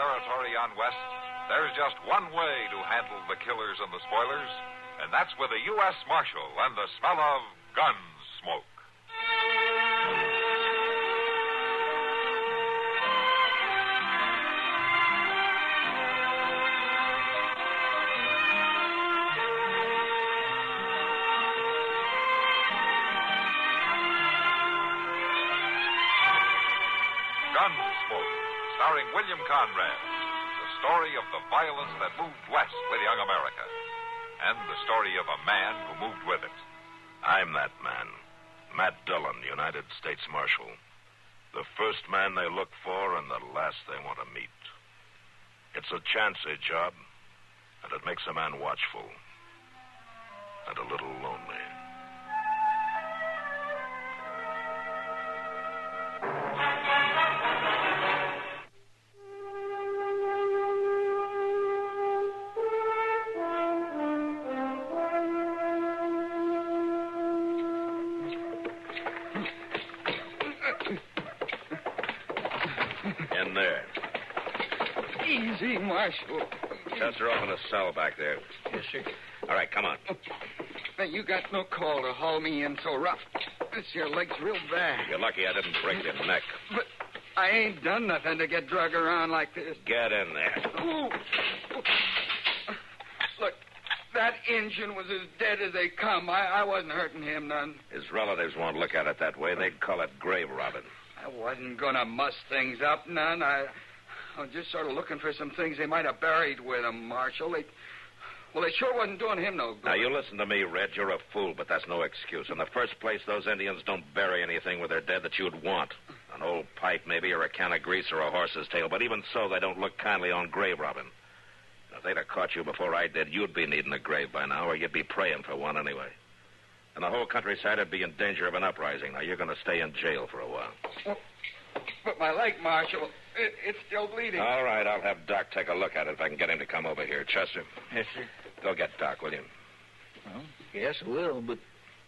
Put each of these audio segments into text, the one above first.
territory on West, there's just one way to handle the killers and the spoilers, and that's with a U.S. Marshal and the smell of Gunsmoke. Gunsmoke, starring William Conrad, the story of the violence that moved west with young America, and the story of a man who moved with it. I'm that man, Matt Dillon, United States Marshal. The first man they look for and the last they want to meet. It's a chancy job, and it makes a man watchful and a little lonely. In there. Easy, Marshal. Chester, open a cell back there. Yes, sir. All right, come on. Now, you got no call to haul me in so rough. This your leg's real bad. You're lucky I didn't break your neck. But I ain't done nothing to get drug around like this. Get in there. Ooh. Look, that Injun was as dead as they come. I wasn't hurting him none. His relatives won't look at it that way. They'd call it grave robbing. I wasn't going to muss things up none. I was just sort of looking for some things they might have buried with them, Marshal. They sure wasn't doing him no good. Now, you listen to me, Red. You're a fool, but that's no excuse. In the first place, those Indians don't bury anything with their dead that you'd want. An old pipe, maybe, or a can of grease, or a horse's tail. But even so, they don't look kindly on grave robbing. If they'd have caught you before I did, you'd be needing a grave by now, or you'd be praying for one anyway. And the whole countryside would be in danger of an uprising. Now, you're going to stay in jail for a while. Well, but my leg, Marshal, it's still bleeding. All right, I'll have Doc take a look at it if I can get him to come over here. Chester? Yes, sir. Go get Doc, will you? Well, yes, I will, but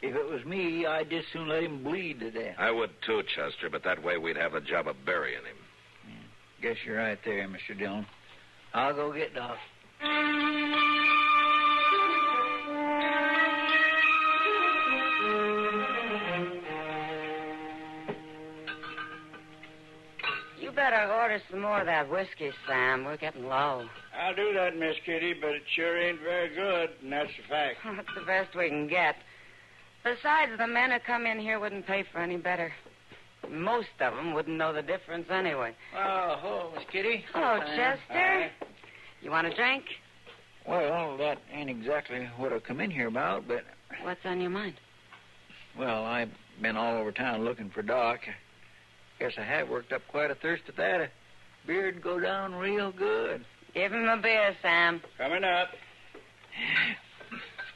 if it was me, I'd just soon let him bleed to death. I would too, Chester, but that way we'd have the job of burying him. Yeah, guess you're right there, Mr. Dillon. I'll go get Doc. You better order some more of that whiskey, Sam. We're getting low. I'll do that, Miss Kitty, but it sure ain't very good, and that's a fact. That's the best we can get. Besides, the men who come in here wouldn't pay for any better. Most of them wouldn't know the difference anyway. Oh, hello, Miss Kitty. Hello, Chester. Hi. You want a drink? Well, that ain't exactly what I've come in here about, but... What's on your mind? Well, I've been all over town looking for Doc. Guess I have worked up quite a thirst at that. A beer'd go down real good. Give him a beer, Sam. Coming up.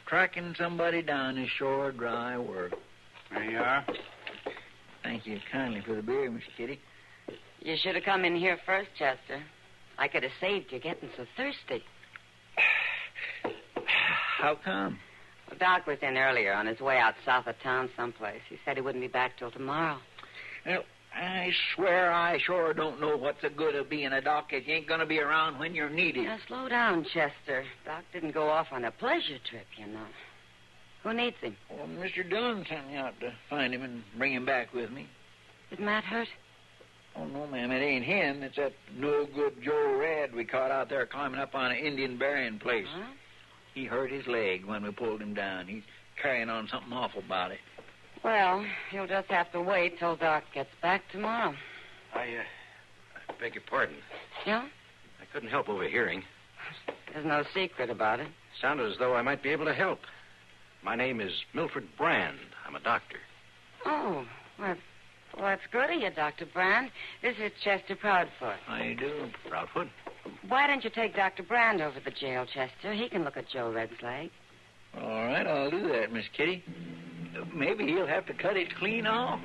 Tracking somebody down is sure dry work. There you are. Thank you kindly for the beer, Miss Kitty. You should have come in here first, Chester. I could have saved you getting so thirsty. How come? Well, Doc was in earlier on his way out south of town someplace. He said he wouldn't be back till tomorrow. Well, I swear I sure don't know what's the good of being a doc if you ain't going to be around when you're needed. Now, slow down, Chester. Doc didn't go off on a pleasure trip, you know. Who needs him? Well, Mr. Dillon sent me out to find him and bring him back with me. Is Matt hurt? Oh, no, ma'am, it ain't him. It's that no-good Joe Red we caught out there climbing up on an Indian burying place. Huh? He hurt his leg when we pulled him down. He's carrying on something awful about it. Well, you'll just have to wait till Doc gets back tomorrow. I beg your pardon. Yeah? I couldn't help overhearing. There's no secret about it. Sounded as though I might be able to help. My name is Milford Brand. I'm a doctor. Oh, well, that's good of you, Dr. Brand. This is Chester Proudfoot. I do. Proudfoot? Why don't you take Dr. Brand over to the jail, Chester? He can look at Joe Red's leg. All right, I'll do that, Miss Kitty. Maybe he'll have to cut it clean off.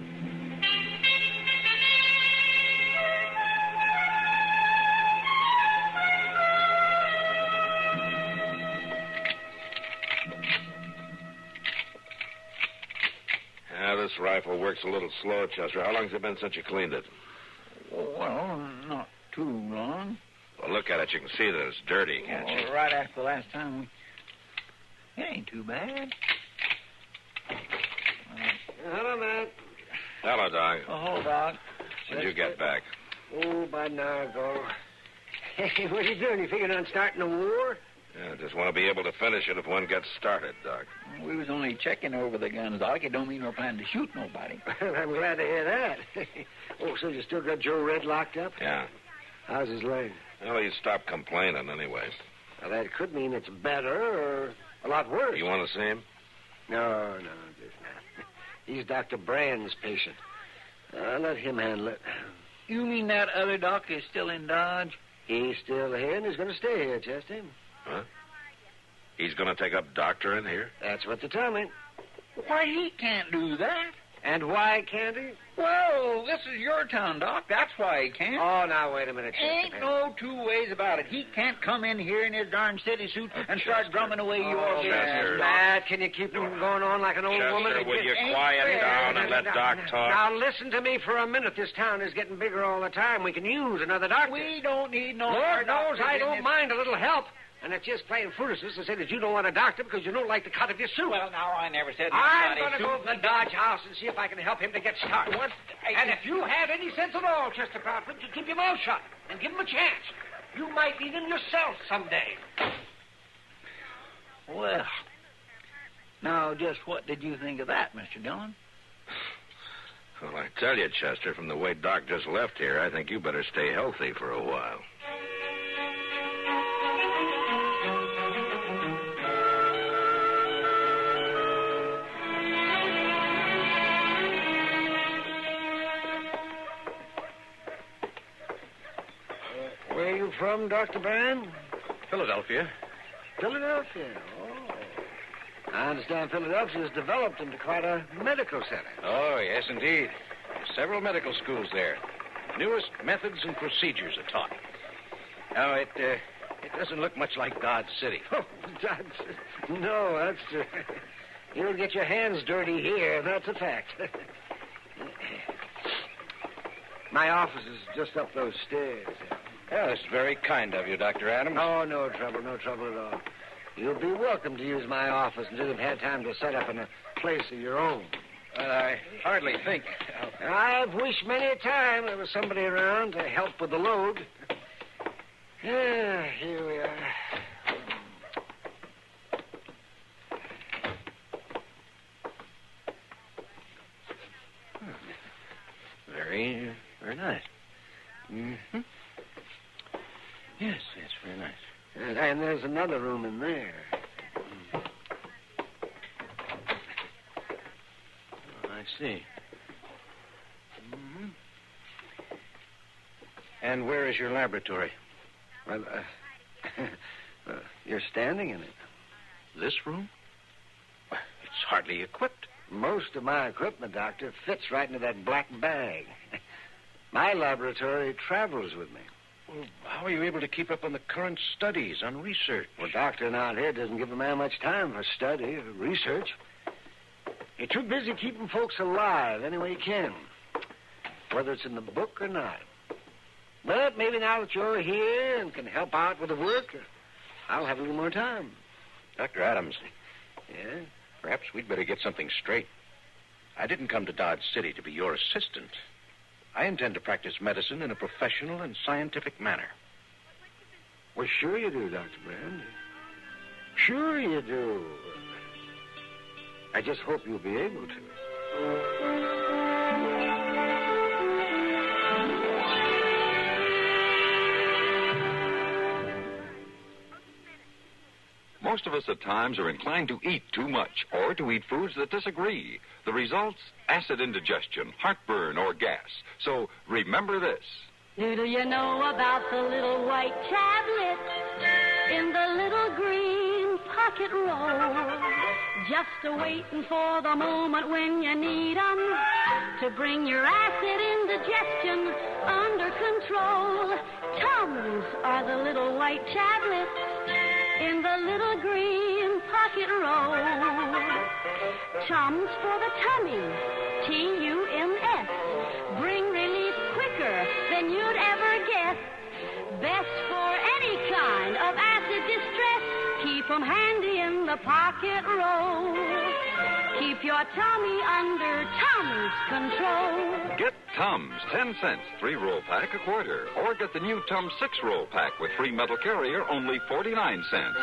This rifle works a little slow, Chester. How long's it been since you cleaned it? Well, not too long. Well, look at it, you can see that it's dirty, can't you? Right after the last time It ain't too bad. Hello, Matt. Hello, Doc. Oh, Doc. When'd you get back? Oh, about an hour ago. Hey, what are you doing? You figuring on starting a war? Yeah, I just want to be able to finish it if one gets started, Doc. We was only checking over the guns, Doc. It don't mean we're planning to shoot nobody. Well, I'm glad to hear that. Oh, so you still got Joe Red locked up? Yeah. How's his leg? Well, he stopped complaining anyway. Well, that could mean it's better or a lot worse. You want to see him? No, just not. He's Dr. Brand's patient. Let him handle it. You mean that other doc is still in Dodge? He's still here, and he's going to stay here, Chester. Huh? He's going to take up Doctor in here? That's what they tell me. Why, he can't do that. And why can't he? Well, this is your town, Doc. That's why he can't. Oh, now, wait a minute, Chester. Ain't no two ways about it. He can't come in here in his darn city suit and start drumming away your Chester. Matt, can you keep him going on like an old woman? Chester, will you ain't quiet fair. down and let Doc talk? Now, listen to me for a minute. This town is getting bigger all the time. We can use another doctor. We don't need no Lord knows doctors I in don't this- mind a little help. And it's just plain foolishness to say that you don't want a doctor because you don't like the cut of your suit. Well, now, I never said I'm going to go to the Dodge house and see if I can help him to get started. What? And if you have any sense at all, Chester Crawford, you keep your mouth shut and give him a chance. You might need him yourself someday. Well, now, just what did you think of that, Mr. Dillon? Well, I tell you, Chester, from the way Doc just left here, I think you better stay healthy for a while. Where are you from, Dr. Brand? Philadelphia. Philadelphia. Oh. I understand Philadelphia has developed into quite a medical center. Oh, yes, indeed. Several medical schools there. Newest methods and procedures are taught. Now, it doesn't look much like Dodge City. Oh, no, that's true. You'll get your hands dirty here, that's a fact. My office is just up those stairs. Yeah, that's very kind of you, Dr. Adams. Oh, no trouble at all. You'll be welcome to use my office until you've had time to set up in a place of your own. Well, I hardly think. I've wished many a time there was somebody around to help with the load. Yeah, here we are. Very, very nice. Mm-hmm. Yes, that's very nice. And there's another room in there. Oh, I see. Mm-hmm. And where is your laboratory? Well, you're standing in it. This room? Why, it's hardly equipped. Most of my equipment, Doctor, fits right into that black bag. My laboratory travels with me. Well, how are you able to keep up on the current studies, on research? Well, doctoring out here doesn't give a man much time for study or research. You're too busy keeping folks alive any way you can, whether it's in the book or not. But maybe now that you're here and can help out with the work, I'll have a little more time. Dr. Adams, Yeah? perhaps we'd better get something straight. I didn't come to Dodge City to be your assistant. I intend to practice medicine in a professional and scientific manner. Well, sure you do, Dr. Brand. Sure you do. I just hope you'll be able to. Most of us at times are inclined to eat too much or to eat foods that disagree. The results, acid indigestion, heartburn, or gas. So remember this. Do you know about the little white tablets in the little green pocket roll? Just a-waiting for the moment when you need 'em to bring your acid indigestion under control. Tums are the little white tablets in the little green pocket roll. Tums for the tummy, T-U-M-S. Bring relief quicker than you'd ever guess. Best for any keep 'em handy in the pocket roll. Keep your tummy under Tom's control. Get Tums, 10 cents, 3-roll pack, a quarter. Or get the new Tums 6-roll pack with free metal carrier, only 49 cents.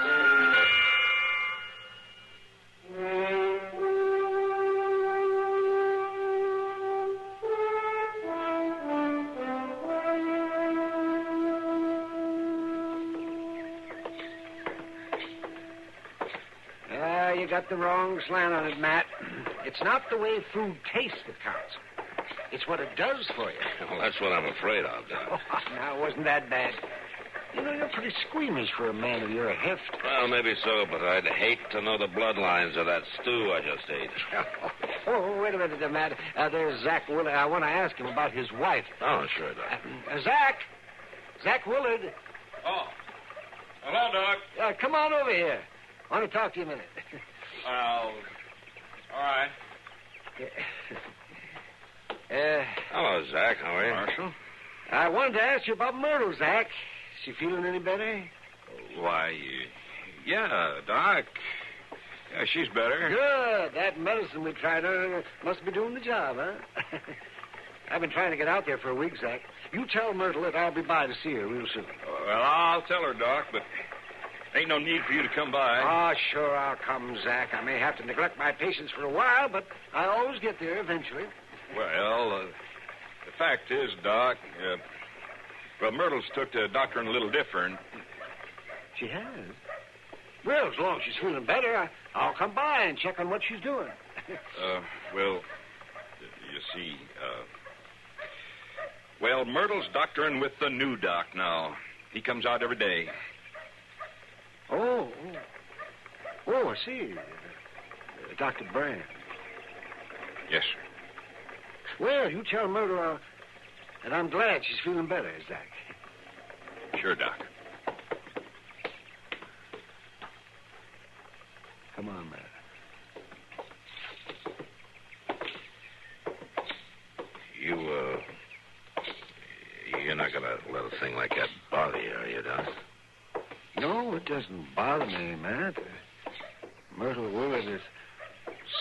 You got the wrong slant on it, Matt. It's not the way food tastes that counts. It's what it does for you. Well, that's what I'm afraid of, Doc. Oh, now, it wasn't that bad. You know, you're pretty squeamish for a man of your heft. Well, maybe so, but I'd hate to know the bloodlines of that stew I just ate. Oh, wait a minute, Matt. There's Zach Willard. I want to ask him about his wife. Oh, sure, Doc. Zach Willard. Oh. Hello, Doc. Come on over here. I want to talk to you a minute. Well, all right. Hello, Zach. How are you? Marshal? I wanted to ask you about Myrtle, Zach. Is she feeling any better? Why, yeah, Doc. Yeah, she's better. Good. That medicine we tried her must be doing the job, huh? I've been trying to get out there for a week, Zach. You tell Myrtle that I'll be by to see her real soon. Well, I'll tell her, Doc, but ain't no need for you to come by. Oh, sure, I'll come, Zach. I may have to neglect my patients for a while, but I always get there eventually. Well, the fact is, Doc, Myrtle's took to doctoring a little different. She has? Well, as long as she's feeling better, I'll come by and check on what she's doing. Well, you see, Myrtle's doctoring with the new doc now. He comes out every day. Oh, I see. Dr. Brand. Yes, sir. Well, you tell Myrtle that I'm glad she's feeling better, Zach. Sure, Doc. Come on, Matt. You're not going to let a thing like that bother you, are you, Doc? No, it doesn't bother me, Matt. Myrtle Willard is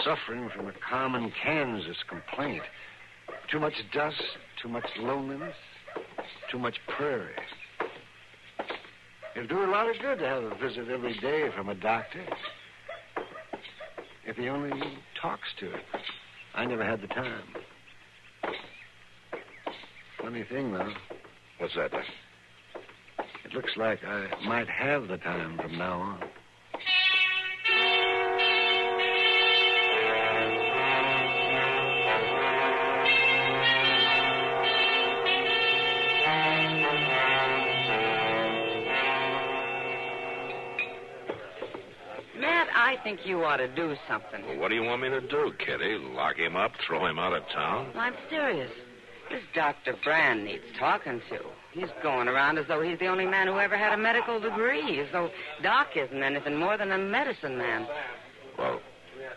suffering from a common Kansas complaint. Too much dust, too much loneliness, too much prairie. It'll do her a lot of good to have a visit every day from a doctor. If he only talks to her. I never had the time. Funny thing, though. What's that, Doc? It looks like I might have the time from now on. Matt, I think you ought to do something. Well, what do you want me to do, Kitty? Lock him up, throw him out of town? I'm serious. This Dr. Brand needs talking to. He's going around as though he's the only man who ever had a medical degree, as though Doc isn't anything more than a medicine man. Well,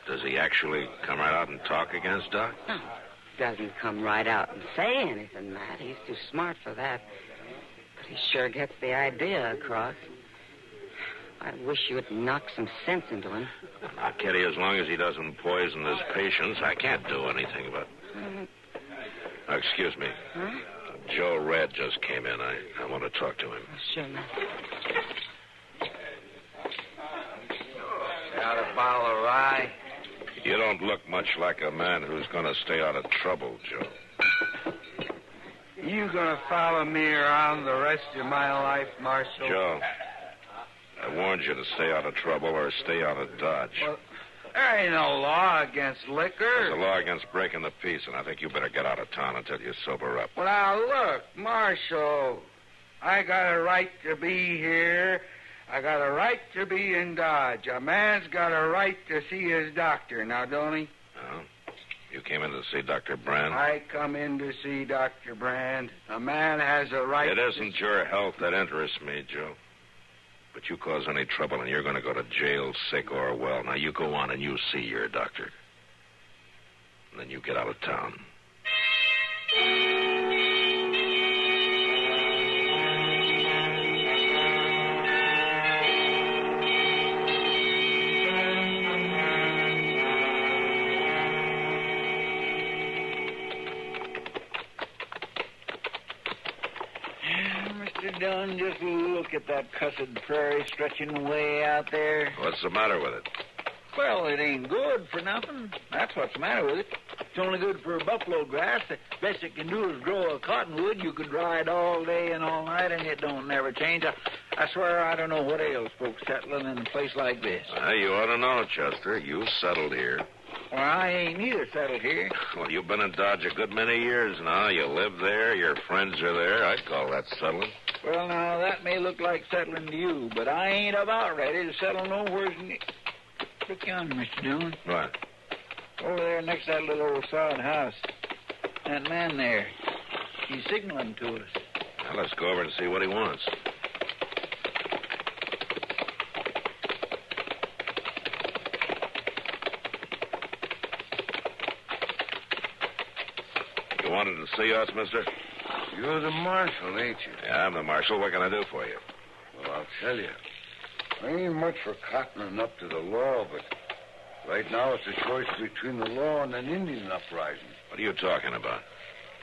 does he actually come right out and talk against Doc? No, doesn't come right out and say anything, Matt. He's too smart for that. But he sure gets the idea across. I wish you would knock some sense into him. Now, Kitty, as long as he doesn't poison his patients, I can't do anything about it. Excuse me. Huh? Joe Red just came in. I want to talk to him. Oh, sure, Matt. Got a bottle of rye? You don't look much like a man who's going to stay out of trouble, Joe. You gonna follow me around the rest of my life, Marshal? Joe, I warned you to stay out of trouble or stay out of Dodge. Well, there ain't no law against liquor. There's a law against breaking the peace, and I think you better get out of town until you sober up. Well, now, look, Marshal, I got a right to be here. I got a right to be in Dodge. A man's got a right to see his doctor, now, don't he? Oh? You came in to see Dr. Brand? I come in to see Dr. Brand. A man has a right It isn't your health that interests me, Joe. But you cause any trouble and you're going to go to jail, sick or well. Now, you go on and you see your doctor. And then you get out of town. Dillon, just look at that cussed prairie stretching way out there. What's the matter with it? Well, it ain't good for nothing. That's what's the matter with it. It's only good for buffalo grass. The best it can do is grow a cottonwood. You could ride all day and all night, and it don't never change. I swear I don't know what ails folks settling in a place like this. You ought to know, Chester. You settled here. Well, I ain't either settled here. Well, you've been in Dodge a good many years now. You live there. Your friends are there. I'd call that settling. Well, now, that may look like settling to you, but I ain't about ready to settle nowhere near. Look yonder, Mr. Dillon. What? Over there next to that little old sod house. That man there. He's signaling to us. Well, let's go over and see what he wants. You wanted to see us, mister? You're the marshal, ain't you? Yeah, I'm the marshal. What can I do for you? Well, I'll tell you. I ain't much for cottoning up to the law, but right now it's a choice between the law and an Indian uprising. What are you talking about?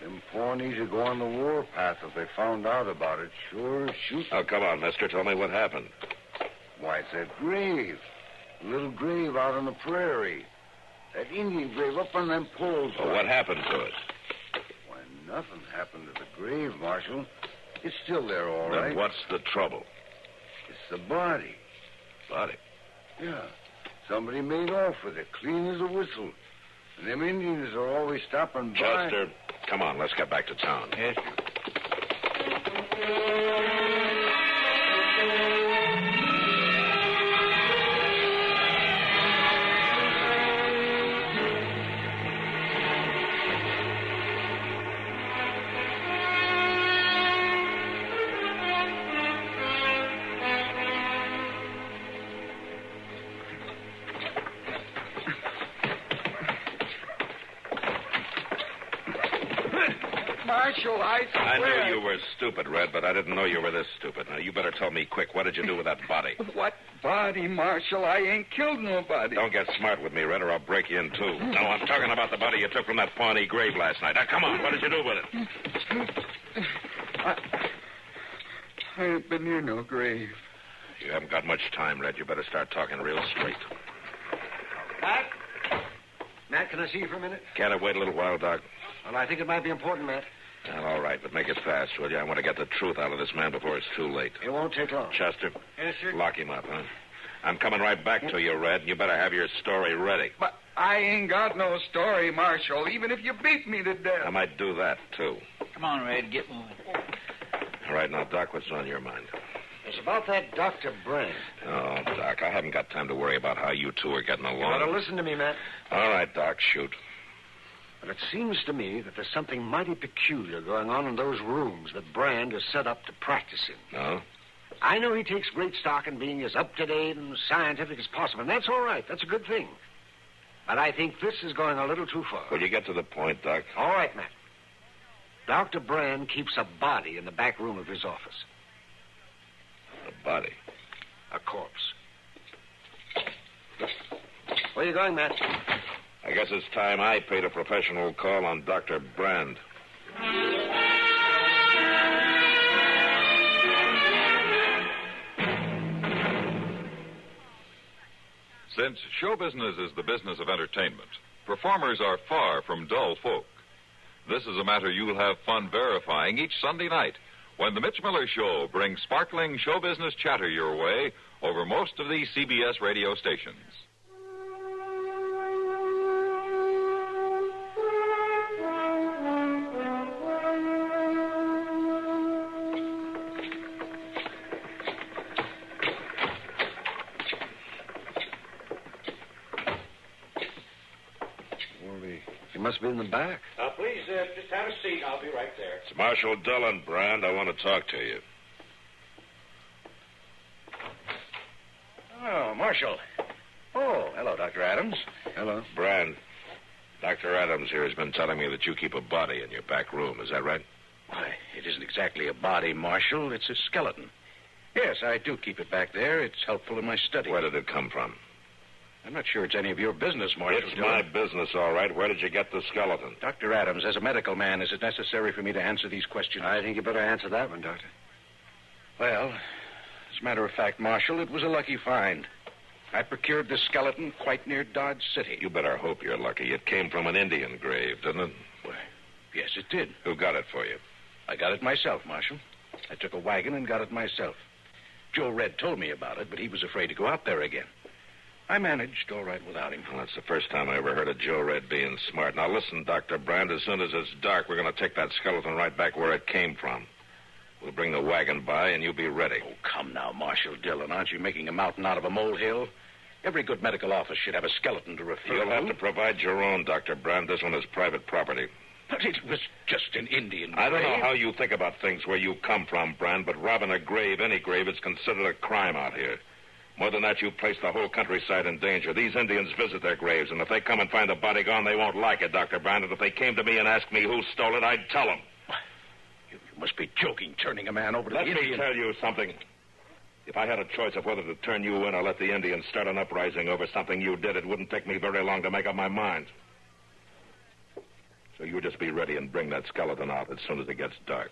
Them Pawnees would go on the warpath if they found out about it. Sure as shoot. Oh, come on, mister. Tell me what happened. Why, it's that grave. A little grave out on the prairie. That Indian grave up on them poles. Well, what happened to it? Why, nothing happened to the grave, Marshal. It's still there, all right. Then what's the trouble? It's the body. Body? Yeah. Somebody made off with it, clean as a whistle. And them Indians are always stopping by. Chester, come on, let's get back to town. Yes, Marshal, I swear... I knew you were stupid, Red, but I didn't know you were this stupid. Now, you better tell me quick. What did you do with that body? What body, Marshal? I ain't killed nobody. Don't get smart with me, Red, or I'll break you in two. No, I'm talking about the body you took from that Pawnee grave last night. Now, come on. What did you do with it? I ain't been near no grave. You haven't got much time, Red. You better start talking real straight. Matt? Matt, can I see you for a minute? Can't I wait a little while, Doc? Well, I think it might be important, Matt. Well, all right, but make it fast, will you? I want to get the truth out of this man before it's too late. It won't take long. Chester? Yes, sir? Lock him up, huh? I'm coming right back to you, Red. You better have your story ready. But I ain't got no story, Marshal, even if you beat me to death. I might do that, too. Come on, Red, get moving. All right, now, Doc, what's on your mind? It's about that Dr. Brand. Oh, Doc, I haven't got time to worry about how you two are getting You along. ought to listen to me, Matt. All right, Doc, shoot. But it seems to me that there's something mighty peculiar going on in those rooms that Brand is set up to practice in. No? I know he takes great stock in being as up-to-date and scientific as possible, and that's all right. That's a good thing. But I think this is going a little too far. Will you get to the point, Doc? All right, Matt. Dr. Brand keeps a body in the back room of his office. A body? A corpse. Where are you going, Matt? I guess it's time I paid a professional call on Dr. Brand. Since show business is the business of entertainment, performers are far from dull folk. This is a matter you'll have fun verifying each Sunday night when the Mitch Miller Show brings sparkling show business chatter your way over most of these CBS radio stations. He must be in the back. Please, just have a seat. I'll be right there. It's Marshal Dillon, Brand. I want to talk to you. Oh, Marshal. Oh, hello, Dr. Adams. Hello. Brand, Dr. Adams here has been telling me that you keep a body in your back room. Is that right? Why, it isn't exactly a body, Marshal. It's a skeleton. Yes, I do keep it back there. It's helpful in my study. Where did it come from? I'm not sure it's any of your business, Marshal. It's my business, all right. Where did you get the skeleton? Dr. Adams, as a medical man, is it necessary for me to answer these questions? I think you better answer that one, Doctor. Well, as a matter of fact, Marshal, it was a lucky find. I procured the skeleton quite near Dodge City. You better hope you're lucky. It came from an Indian grave, didn't it? Why, yes, it did. Who got it for you? I got it myself, Marshal. I took a wagon and got it myself. Joe Red told me about it, but he was afraid to go out there again. I managed all right without him. Well, that's the first time I ever heard of Joe Red being smart. Now, listen, Dr. Brand, as soon as it's dark, we're going to take that skeleton right back where it came from. We'll bring the wagon by, and you'll be ready. Oh, come now, Marshal Dillon. Aren't you making a mountain out of a molehill? Every good medical office should have a skeleton to refer to. You'll have to provide your own, Dr. Brand. This one is private property. But it was just an Indian grave. I don't know how you think about things where you come from, Brand, but robbing a grave, any grave, is considered a crime out here. More than that, you've placed the whole countryside in danger. These Indians visit their graves, and if they come and find the body gone, they won't like it, Dr. Brand. And if they came to me and asked me who stole it, I'd tell them. You must be joking, turning a man over to the Indian. Let me tell you something. If I had a choice of whether to turn you in or let the Indians start an uprising over something you did, it wouldn't take me very long to make up my mind. So you just be ready and bring that skeleton out as soon as it gets dark.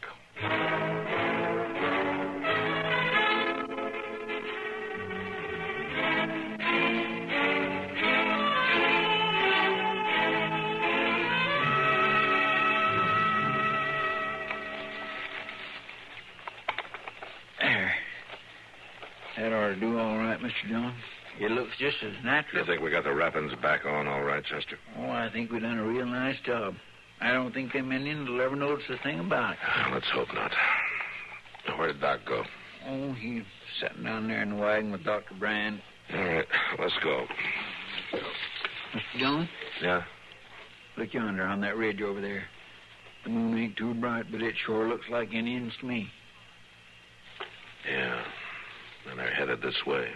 There. That ought to do all right, Mr. Dillon. It looks just as natural. You think we got the wrappings back on all right, Chester? Oh, I think we done a real nice job. I don't think them Indians will ever notice a thing about it. Let's hope not. Where did Doc go? Oh, he's sitting down there in the wagon with Dr. Brand. All right, let's go. Mr. Dillon? Yeah? Look yonder on that ridge over there. The moon ain't too bright, but it sure looks like Indians to me. Yeah, and they're headed this way.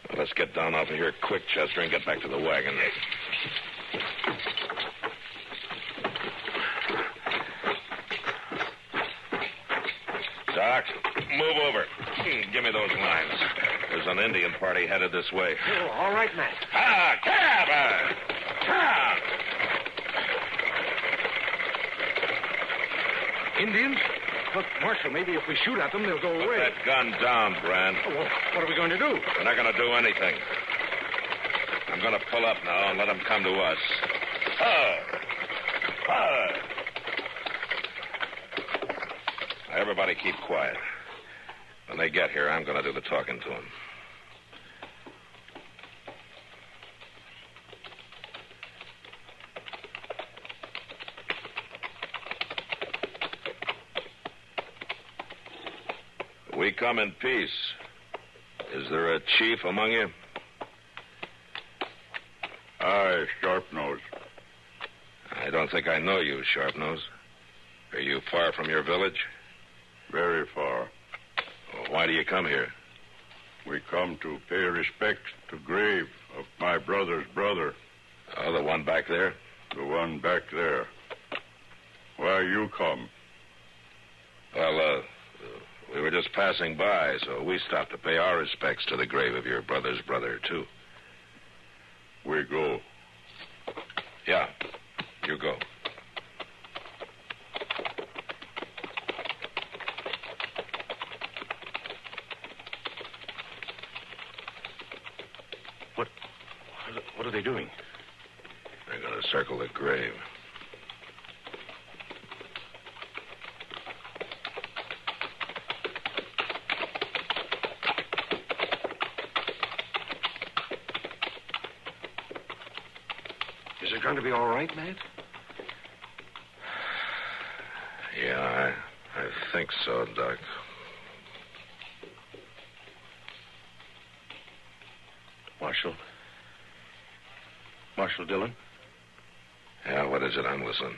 Well, let's get down off of here quick, Chester, and get back to the wagon. Doc, move over. Give me those lines. There's an Indian party headed this way. Oh, all right, Matt. Ah, cab! Cab! Indians? Look, Marshal, maybe if we shoot at them, they'll go Put away. that gun down, Brand. Oh, well, what are we going to do? We're not going to do anything. I'm going to pull up now and let them come to us. Everybody keep quiet. When they get here, I'm going to do the talking to them. We come in peace. Is there a chief among you? Aye, Sharpnose. I don't think I know you, Sharpnose. Are you far from your village? Very far. Well, why do you come here? We come to pay respect to grave of my brother's brother. Oh, the one back there? The one back there. Why you come? Well, we were just passing by, so we stopped to pay our respects to the grave of your brother's brother, too. We go. Yeah, you go. What are they doing? They're going to circle the grave. Is it going to be all right, Matt? Yeah, I think so, Doc. Marshal Dillon? Yeah, what is it? I'm listening.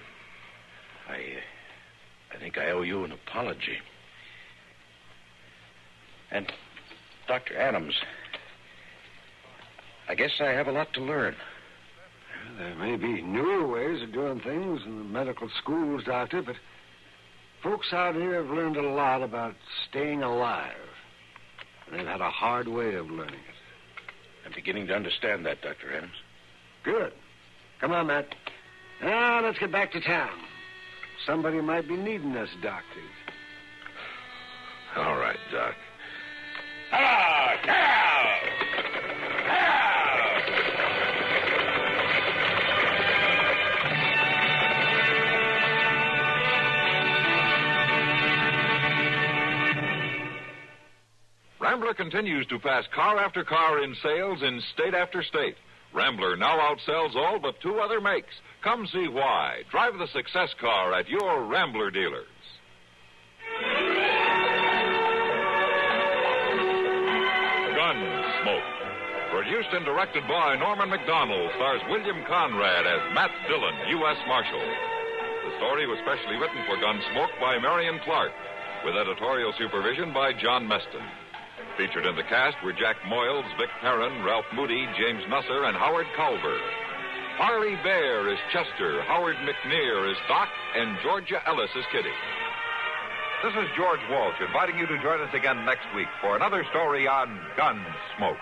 I think I owe you an apology. And Dr. Adams, I guess I have a lot to learn. There may be newer ways of doing things in the medical schools, Doctor, but folks out here have learned a lot about staying alive. And they've had a hard way of learning it. I'm beginning to understand that, Dr. Adams. Good. Come on, Matt. Now, let's get back to town. Somebody might be needing us doctors. All right, Doc. Hello, cow! Rambler continues to pass car after car in sales in state after state. Rambler now outsells all but 2 other makes. Come see why. Drive the success car at your Rambler dealers. Gunsmoke. Produced and directed by Norman McDonald, stars William Conrad as Matt Dillon, U.S. Marshal. The story was specially written for Gunsmoke by Marion Clark, with editorial supervision by John Meston. Featured in the cast were Jack Moyles, Vic Perrin, Ralph Moody, James Nusser, and Howard Culver. Harley Bear is Chester, Howard McNear is Doc, and Georgia Ellis is Kitty. This is George Walsh inviting you to join us again next week for another story on Gunsmoke.